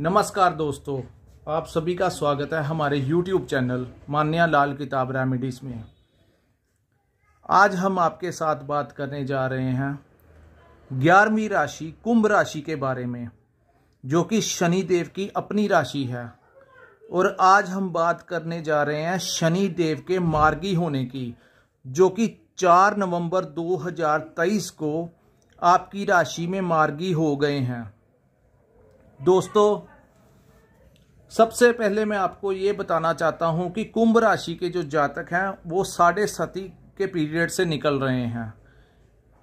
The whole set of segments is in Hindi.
नमस्कार दोस्तों, आप सभी का स्वागत है हमारे YouTube चैनल मान्या लाल किताब रेमेडीज में। आज हम आपके साथ बात करने जा रहे हैं 11वीं राशि कुंभ राशि के बारे में, जो कि शनि देव की अपनी राशि है। और आज हम बात करने जा रहे हैं शनि देव के मार्गी होने की, जो कि 4 नवंबर 2023 को आपकी राशि में मार्गी हो गए हैं। दोस्तों, सबसे पहले मैं आपको ये बताना चाहता हूं कि कुंभ राशि के जो जातक हैं वो साढ़े सती के पीरियड से निकल रहे हैं।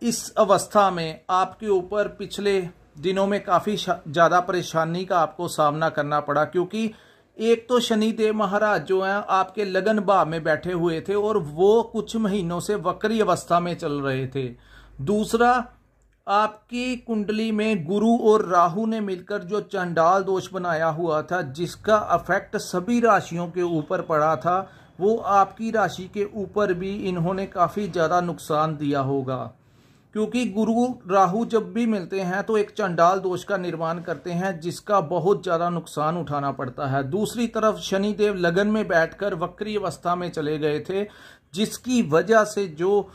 इस अवस्था में आपके ऊपर पिछले दिनों में काफ़ी ज़्यादा परेशानी का आपको सामना करना पड़ा, क्योंकि एक तो शनि देव महाराज जो हैं आपके लगन भाव में बैठे हुए थे और वो कुछ महीनों से वक्री अवस्था में चल रहे थे। दूसरा, आपकी कुंडली में गुरु और राहु ने मिलकर जो चंडाल दोष बनाया हुआ था, जिसका अफेक्ट सभी राशियों के ऊपर पड़ा था, वो आपकी राशि के ऊपर भी इन्होंने काफ़ी ज़्यादा नुकसान दिया होगा। क्योंकि गुरु राहु जब भी मिलते हैं तो एक चंडाल दोष का निर्माण करते हैं, जिसका बहुत ज़्यादा नुकसान उठाना पड़ता है। दूसरी तरफ शनिदेव लगन में बैठकर वक्री अवस्था में चले गए थे, जिसकी वजह से जो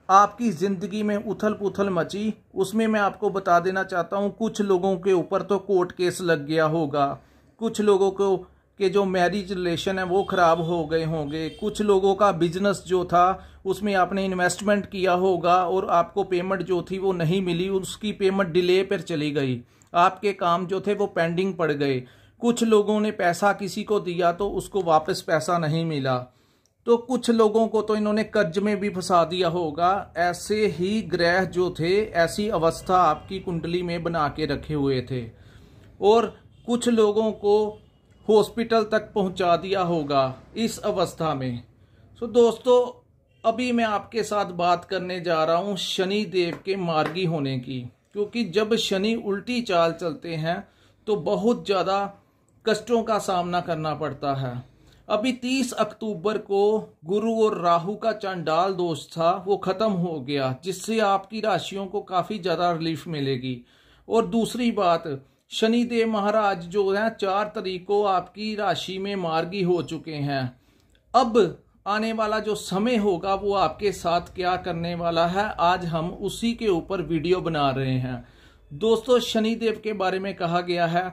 आपकी ज़िंदगी में उथल पुथल मची, उसमें मैं आपको बता देना चाहता हूँ कुछ लोगों के ऊपर तो कोर्ट केस लग गया होगा, कुछ लोगों को के जो मैरिज रिलेशन है वो ख़राब हो गए होंगे, कुछ लोगों का बिजनेस जो था उसमें आपने इन्वेस्टमेंट किया होगा और आपको पेमेंट जो थी वो नहीं मिली, उसकी पेमेंट डिले पर चली गई, आपके काम जो थे वो पेंडिंग पड़ गए। कुछ लोगों ने पैसा किसी को दिया तो उसको वापस पैसा नहीं मिला, तो कुछ लोगों को तो इन्होंने कर्ज में भी फंसा दिया होगा। ऐसे ही ग्रह जो थे ऐसी अवस्था आपकी कुंडली में बना के रखे हुए थे और कुछ लोगों को हॉस्पिटल तक पहुंचा दिया होगा इस अवस्था में। तो दोस्तों, अभी मैं आपके साथ बात करने जा रहा हूं शनि देव के मार्गी होने की, क्योंकि जब शनि उल्टी चाल चलते हैं तो बहुत ज़्यादा कष्टों का सामना करना पड़ता है। अभी 30 अक्टूबर को गुरु और राहु का चंडाल दोष था वो खत्म हो गया, जिससे आपकी राशियों को काफ़ी ज़्यादा रिलीफ मिलेगी। और दूसरी बात, शनि देव महाराज जो हैं 4 तारीख को आपकी राशि में मार्गी हो चुके हैं। अब आने वाला जो समय होगा वो आपके साथ क्या करने वाला है, आज हम उसी के ऊपर वीडियो बना रहे हैं। दोस्तों, शनि देव के बारे में कहा गया है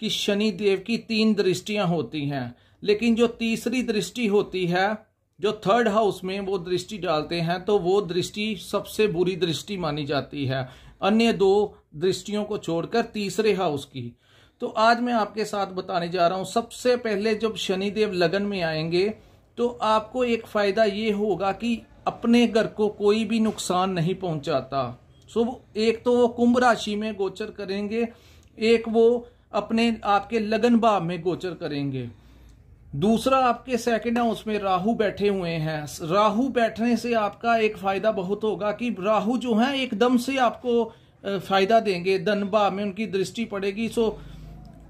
कि शनि देव की 3 दृष्टियां होती हैं, लेकिन जो तीसरी दृष्टि होती है, जो 3rd हाउस में वो दृष्टि डालते हैं, तो वो दृष्टि सबसे बुरी दृष्टि मानी जाती है, अन्य 2 दृष्टियों को छोड़कर तीसरे हाउस की। तो आज मैं आपके साथ बताने जा रहा हूं। सबसे पहले जब शनिदेव लगन में आएंगे तो आपको एक फायदा ये होगा कि अपने घर को कोई भी नुकसान नहीं पहुंचाता। एक तो वो कुंभ राशि में गोचर करेंगे, एक वो अपने आपके लगन भाव में गोचर करेंगे। दूसरा, आपके 2nd हाउस में राहु बैठे हुए हैं। राहु बैठने से आपका एक फायदा बहुत होगा कि राहु जो है एकदम से आपको फायदा देंगे, धन भाव में उनकी दृष्टि पड़ेगी। सो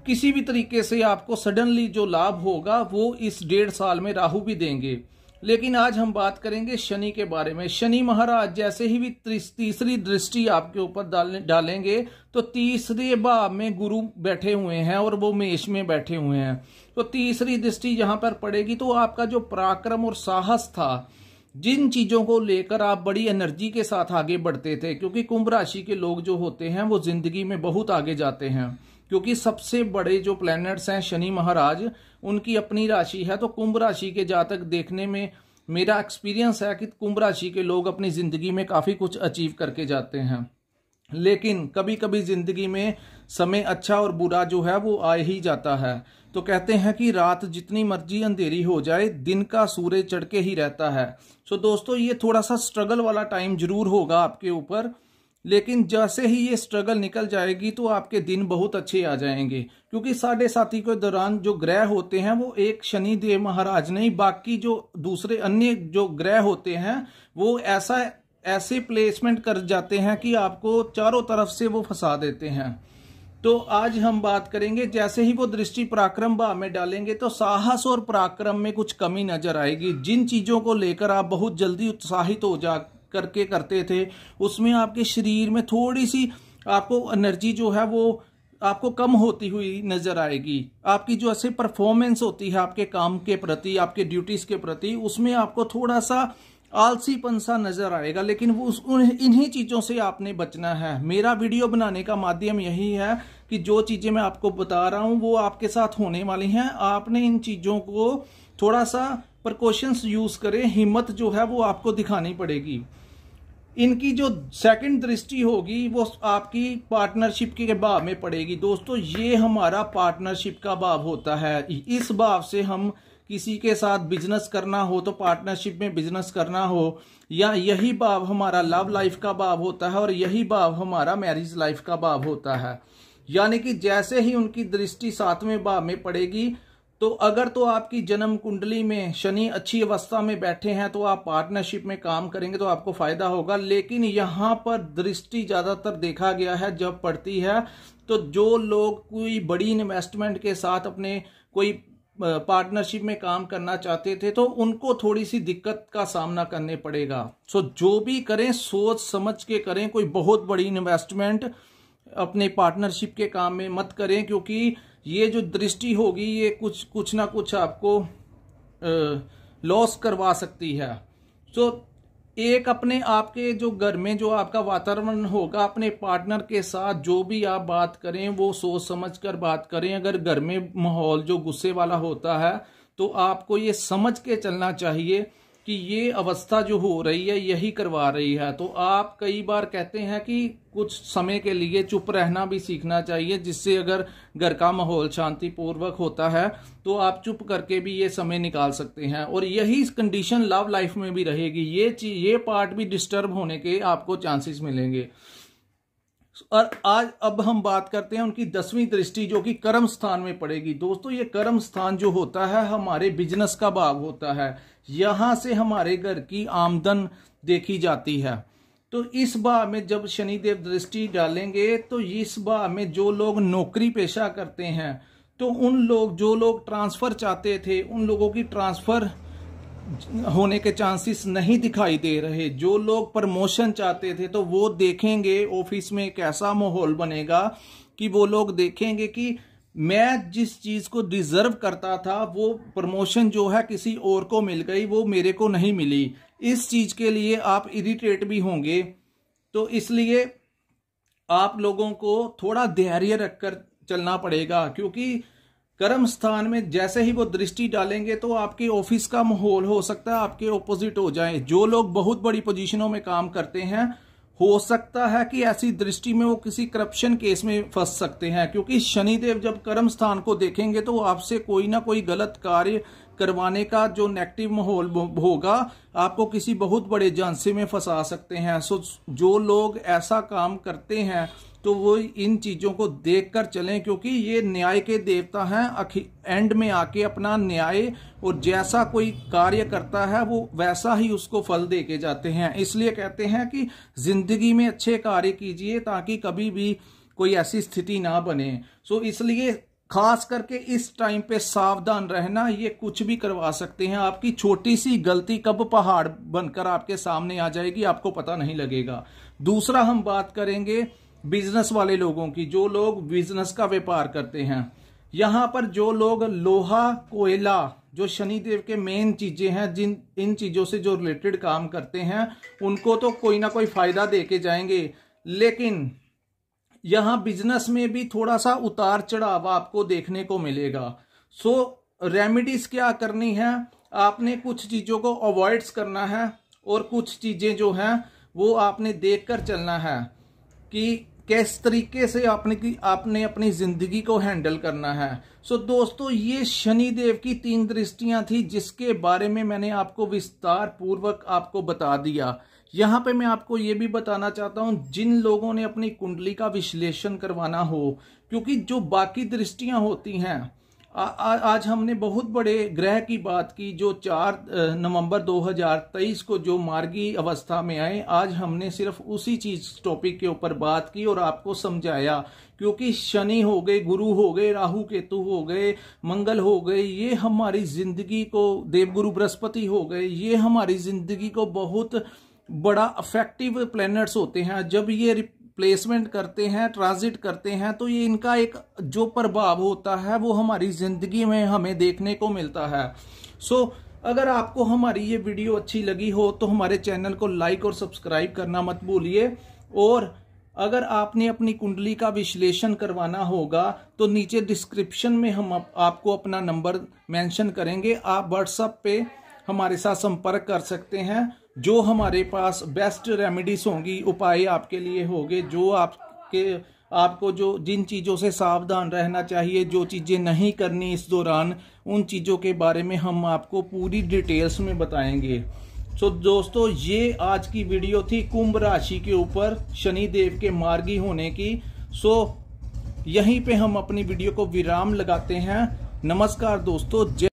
किसी भी तरीके से आपको सडनली जो लाभ होगा वो इस 1.5 साल में राहु भी देंगे। लेकिन आज हम बात करेंगे शनि के बारे में। शनि महाराज जैसे ही भी तीसरी दृष्टि आपके ऊपर डालेंगे तो तीसरे भाव में गुरु बैठे हुए हैं और वो मेष में बैठे हुए हैं। तो तीसरी दृष्टि जहां पर पड़ेगी तो आपका जो पराक्रम और साहस था, जिन चीजों को लेकर आप बड़ी एनर्जी के साथ आगे बढ़ते थे, क्योंकि कुंभ राशि के लोग जो होते हैं वो जिंदगी में बहुत आगे जाते हैं, क्योंकि सबसे बड़े जो प्लैनेट्स हैं शनि महाराज, उनकी अपनी राशि है। तो कुंभ राशि के जातक देखने में मेरा एक्सपीरियंस है कि कुंभ राशि के लोग अपनी जिंदगी में काफी कुछ अचीव करके जाते हैं। लेकिन कभी कभी जिंदगी में समय अच्छा और बुरा जो है वो आ ही जाता है। तो कहते हैं कि रात जितनी मर्जी अंधेरी हो जाए, दिन का सूरज चढ़ के ही रहता है। सो दोस्तों, ये थोड़ा सा स्ट्रगल वाला टाइम जरूर होगा आपके ऊपर, लेकिन जैसे ही ये स्ट्रगल निकल जाएगी तो आपके दिन बहुत अच्छे आ जाएंगे। क्योंकि साढ़े साथी के दौरान जो ग्रह होते हैं वो एक शनि देव महाराज नहीं, बाकी जो दूसरे अन्य जो ग्रह होते हैं वो ऐसे प्लेसमेंट कर जाते हैं कि आपको चारों तरफ से वो फंसा देते हैं। तो आज हम बात करेंगे, जैसे ही वो दृष्टि पराक्रम भाव में डालेंगे तो साहस और पराक्रम में कुछ कमी नजर आएगी। जिन चीजों को लेकर आप बहुत जल्दी उत्साहित हो जा करके करते थे, उसमें आपके शरीर में थोड़ी सी आपको एनर्जी जो है वो आपको कम होती हुई नजर आएगी। आपकी जो ऐसे परफॉर्मेंस होती है आपके काम के प्रति, आपके ड्यूटीज के प्रति, उसमें आपको थोड़ा सा आलसीपन सा नजर आएगा। लेकिन वो इन्हीं चीजों से आपने बचना है। मेरा वीडियो बनाने का माध्यम यही है कि जो चीजें मैं आपको बता रहा हूं वो आपके साथ होने वाली हैं। आपने इन चीजों को थोड़ा सा प्रिकॉशंस यूज करें, हिम्मत जो है वो आपको दिखानी पड़ेगी। इनकी जो सेकंड दृष्टि होगी वो आपकी पार्टनरशिप के भाव में पड़ेगी। दोस्तों, ये हमारा पार्टनरशिप का भाव होता है। इस भाव से हम किसी के साथ बिजनेस करना हो तो पार्टनरशिप में बिजनेस करना हो, या यही भाव हमारा लव लाइफ का भाव होता है और यही भाव हमारा मैरिज लाइफ का भाव होता है। यानी कि जैसे ही उनकी दृष्टि 7वें भाव में पड़ेगी, तो अगर तो आपकी जन्म कुंडली में शनि अच्छी अवस्था में बैठे हैं तो आप पार्टनरशिप में काम करेंगे तो आपको फायदा होगा। लेकिन यहां पर दृष्टि ज्यादातर देखा गया है जब पड़ती है तो जो लोग कोई बड़ी इन्वेस्टमेंट के साथ अपने कोई पार्टनरशिप में काम करना चाहते थे तो उनको थोड़ी सी दिक्कत का सामना करने पड़ेगा। सो जो भी करें सोच समझ के करें। कोई बहुत बड़ी इन्वेस्टमेंट अपने पार्टनरशिप के काम में मत करें, क्योंकि ये जो दृष्टि होगी ये कुछ ना कुछ आपको लॉस करवा सकती है। सो एक अपने आपके जो घर में जो आपका वातावरण होगा, अपने पार्टनर के साथ जो भी आप बात करें वो सोच समझ कर बात करें। अगर घर में माहौल जो गुस्से वाला होता है तो आपको ये समझ के चलना चाहिए कि ये अवस्था जो हो रही है यही करवा रही है। तो आप कई बार कहते हैं कि कुछ समय के लिए चुप रहना भी सीखना चाहिए, जिससे अगर घर का माहौल शांतिपूर्वक होता है तो आप चुप करके भी ये समय निकाल सकते हैं। और यही कंडीशन लव लाइफ में भी रहेगी। ये पार्ट भी डिस्टर्ब होने के आपको चांसेस मिलेंगे। और आज अब हम बात करते हैं उनकी 10वीं दृष्टि जो कि कर्म स्थान में पड़ेगी। दोस्तों, ये कर्म स्थान जो होता है हमारे बिजनेस का भाव होता है। यहां से हमारे घर की आमदन देखी जाती है। तो इस भाव में जब शनिदेव दृष्टि डालेंगे तो इस भाव में जो लोग नौकरी पेशा करते हैं तो जो लोग ट्रांसफर चाहते थे उन लोगों की ट्रांसफर होने के चांसेस नहीं दिखाई दे रहे। जो लोग प्रमोशन चाहते थे तो वो देखेंगे ऑफिस में कैसा माहौल बनेगा कि वो लोग देखेंगे कि मैं जिस चीज को डिजर्व करता था वो प्रमोशन जो है किसी और को मिल गई, वो मेरे को नहीं मिली। इस चीज के लिए आप इरिटेट भी होंगे। तो इसलिए आप लोगों को थोड़ा धैर्य रखकर चलना पड़ेगा, क्योंकि कर्म स्थान में जैसे ही वो दृष्टि डालेंगे तो आपके ऑफिस का माहौल हो सकता है आपके ऑपोजिट हो जाए। जो लोग बहुत बड़ी पोजीशनों में काम करते हैं हो सकता है कि ऐसी दृष्टि में वो किसी करप्शन केस में फंस सकते हैं, क्योंकि शनिदेव जब कर्म स्थान को देखेंगे तो आपसे कोई ना कोई गलत कार्य करवाने का जो नेगेटिव माहौल होगा आपको किसी बहुत बड़े झांसे में फंसा सकते हैं। सो जो लोग ऐसा काम करते हैं तो वो इन चीजों को देखकर चलें, क्योंकि ये न्याय के देवता हैं। एंड में आके अपना न्याय और जैसा कोई कार्य करता है वो वैसा ही उसको फल दे के जाते हैं। इसलिए कहते हैं कि जिंदगी में अच्छे कार्य कीजिए ताकि कभी भी कोई ऐसी स्थिति ना बने। सो इसलिए खास करके इस टाइम पे सावधान रहना, ये कुछ भी करवा सकते हैं। आपकी छोटी सी गलती कब पहाड़ बनकर आपके सामने आ जाएगी आपको पता नहीं लगेगा। दूसरा हम बात करेंगे बिजनेस वाले लोगों की, जो लोग बिजनेस का व्यापार करते हैं। यहां पर जो लोग लोहा कोयला जो शनिदेव के मेन चीजें हैं, इन चीजों से जो रिलेटेड काम करते हैं उनको तो कोई ना कोई फायदा दे के जाएंगे। लेकिन यहां बिजनेस में भी थोड़ा सा उतार चढ़ाव आपको देखने को मिलेगा। सो रेमेडीज क्या करनी है, आपने कुछ चीजों को अवॉइड्स करना है और कुछ चीजें जो हैं वो आपने देखकर चलना है कि किस तरीके से आपने अपनी जिंदगी को हैंडल करना है। सो दोस्तों, ये शनिदेव की 3 दृष्टियां थी जिसके बारे में मैंने आपको विस्तार पूर्वक आपको बता दिया। यहां पे मैं आपको ये भी बताना चाहता हूं जिन लोगों ने अपनी कुंडली का विश्लेषण करवाना हो, क्योंकि जो बाकी दृष्टियां होती हैं आज हमने बहुत बड़े ग्रह की बात की जो 4 नवंबर 2023 को जो मार्गी अवस्था में आए। आज हमने सिर्फ उसी चीज टॉपिक के ऊपर बात की और आपको समझाया, क्योंकि शनि हो गए, गुरु हो गए, राहु केतु हो गए, मंगल हो गए, ये हमारी जिंदगी को, देवगुरु बृहस्पति हो गए, ये हमारी जिंदगी को बहुत बड़ा अफेक्टिव प्लैनेट्स होते हैं। जब ये प्लेसमेंट करते हैं, ट्रांजिट करते हैं, तो ये इनका एक जो प्रभाव होता है वो हमारी जिंदगी में हमें देखने को मिलता है। अगर आपको हमारी ये वीडियो अच्छी लगी हो तो हमारे चैनल को लाइक और सब्सक्राइब करना मत भूलिए। और अगर आपने अपनी कुंडली का विश्लेषण करवाना होगा तो नीचे डिस्क्रिप्शन में हम आपको अपना नंबर मेंशन करेंगे। आप व्हाट्सएप पे हमारे साथ संपर्क कर सकते हैं। जो हमारे पास बेस्ट रेमेडीज होंगी, उपाय आपके लिए होंगे, जो आपको जो जिन चीज़ों से सावधान रहना चाहिए, जो चीज़ें नहीं करनी इस दौरान, उन चीज़ों के बारे में हम आपको पूरी डिटेल्स में बताएंगे। दोस्तों, ये आज की वीडियो थी कुंभ राशि के ऊपर शनिदेव के मार्गी होने की। यहीं पे हम अपनी वीडियो को विराम लगाते हैं। नमस्कार दोस्तों।